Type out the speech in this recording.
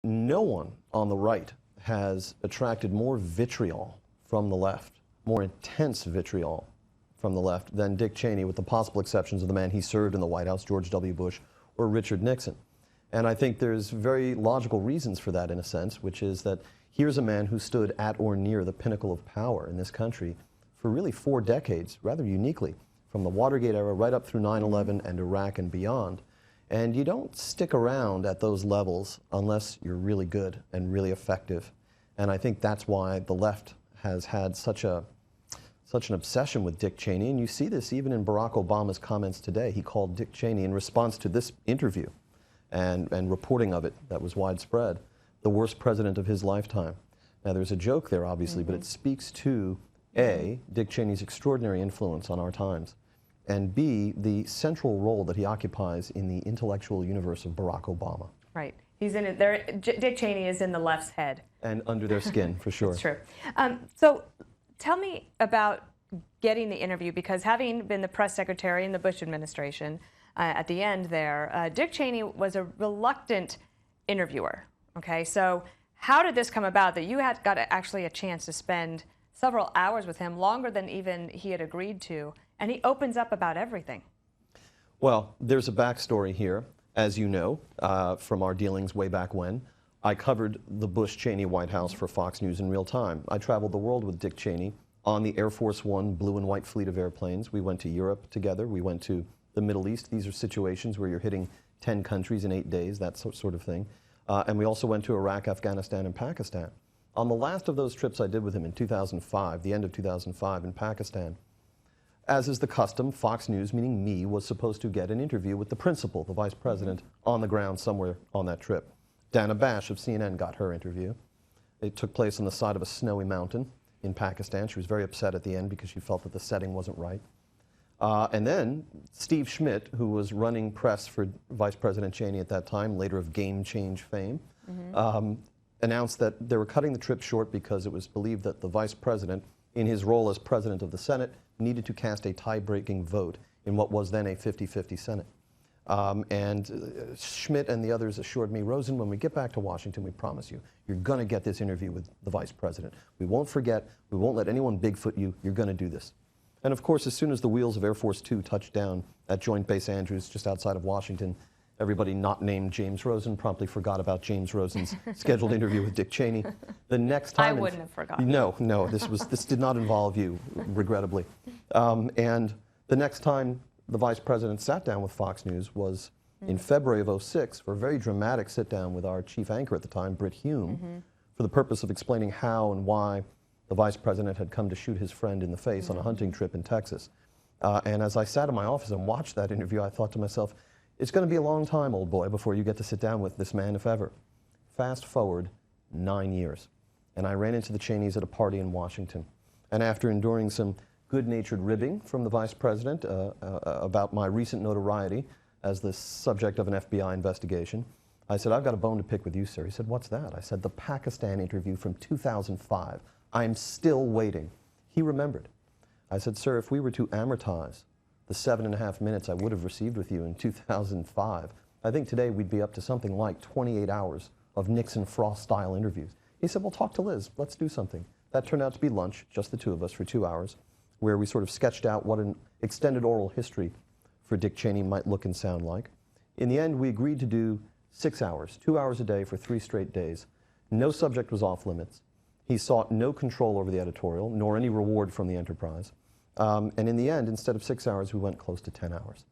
No one on the right has attracted more vitriol from the left, more intense vitriol from the left than Dick Cheney, with the possible exceptions of the man he served in the White House, George W. Bush or Richard Nixon. And I think there's very logical reasons for that, in a sense, which is that here's a man who stood at or near the pinnacle of power in this country for really 4 decades, rather uniquely, from the Watergate era right up through 9/11 and Iraq and beyond. And you don't stick around at those levels unless you're really good and really effective. And I think that's why the left has had such an obsession with Dick Cheney. And you see this even in Barack Obama's comments today. He called Dick Cheney, in response to this interview and reporting of it that was widespread, the worst president of his lifetime. Now, there's a joke there, obviously, but it speaks to, A, Dick Cheney's extraordinary influence on our times, and B, the central role that he occupies in the intellectual universe of Barack Obama. Right. He's in it. There, Dick Cheney is in the left's head. And under their skin, for sure. That's true. So tell me about getting the interview, because having been the press secretary in the Bush administration, at the end there, Dick Cheney was a reluctant interviewer. Okay, so how did this come about that you had got actually a chance to spend several hours with him, longer than even he had agreed to, and he opens up about everything? Well, there's a backstory here, as you know, from our dealings way back when. I covered the Bush-Cheney White House for Fox News in real time. I traveled the world with Dick Cheney on the Air Force One blue and white fleet of airplanes. We went to Europe together. We went to the Middle East. These are situations where you're hitting 10 countries in 8 days, that sort of thing. And we also went to Iraq, Afghanistan, and Pakistan. On the last of those trips I did with him in 2005, the end of 2005 in Pakistan, as is the custom, Fox News, meaning me, was supposed to get an interview with the principal, the vice president, on the ground somewhere on that trip. Dana Bash of CNN got her interview. It took place on the side of a snowy mountain in Pakistan. She was very upset at the end because she felt that the setting wasn't right. And then Steve Schmidt, who was running press for Vice President Cheney at that time, later of Game Change fame, announced that they were cutting the trip short because it was believed that the vice president, in his role as president of the Senate, needed to cast a tie-breaking vote in what was then a 50-50 Senate. Schmidt and the others assured me, Rosen, when we get back to Washington, we promise you, you're going to get this interview with the vice president. We won't forget. We won't let anyone Bigfoot you. You're going to do this. And of course, as soon as the wheels of Air Force Two touched down at Joint Base Andrews, just outside of Washington, everybody not named James Rosen promptly forgot about James Rosen's scheduled interview with Dick Cheney. The next time, I wouldn't have forgotten. No, this did not involve you, regrettably. And the next time the vice president sat down with Fox News was in February of '06 for a very dramatic sit-down with our chief anchor at the time, Britt Hume, for the purpose of explaining how and why the vice president had come to shoot his friend in the face on a hunting trip in Texas. And as I sat in my office and watched that interview, I thought to myself, it's going to be a long time, old boy, before you get to sit down with this man, if ever. Fast forward 9 years, and I ran into the Cheneys at a party in Washington. And after enduring some good-natured ribbing from the vice president about my recent notoriety as the subject of an FBI investigation, I said, I've got a bone to pick with you, sir. He said, what's that? I said, the Pakistan interview from 2005. I'm still waiting. He remembered. I said, sir, if we were to amortize the 7.5 minutes I would have received with you in 2005, I think today we'd be up to something like 28 hours of Nixon-Frost-style interviews. He said, well, talk to Liz. Let's do something. That turned out to be lunch, just the two of us, for 2 hours, where we sort of sketched out what an extended oral history for Dick Cheney might look and sound like. In the end, we agreed to do 6 hours, 2 hours a day for 3 straight days. No subject was off limits. He sought no control over the editorial, nor any reward from the enterprise. And in the end, instead of 6 hours, we went close to 10 hours.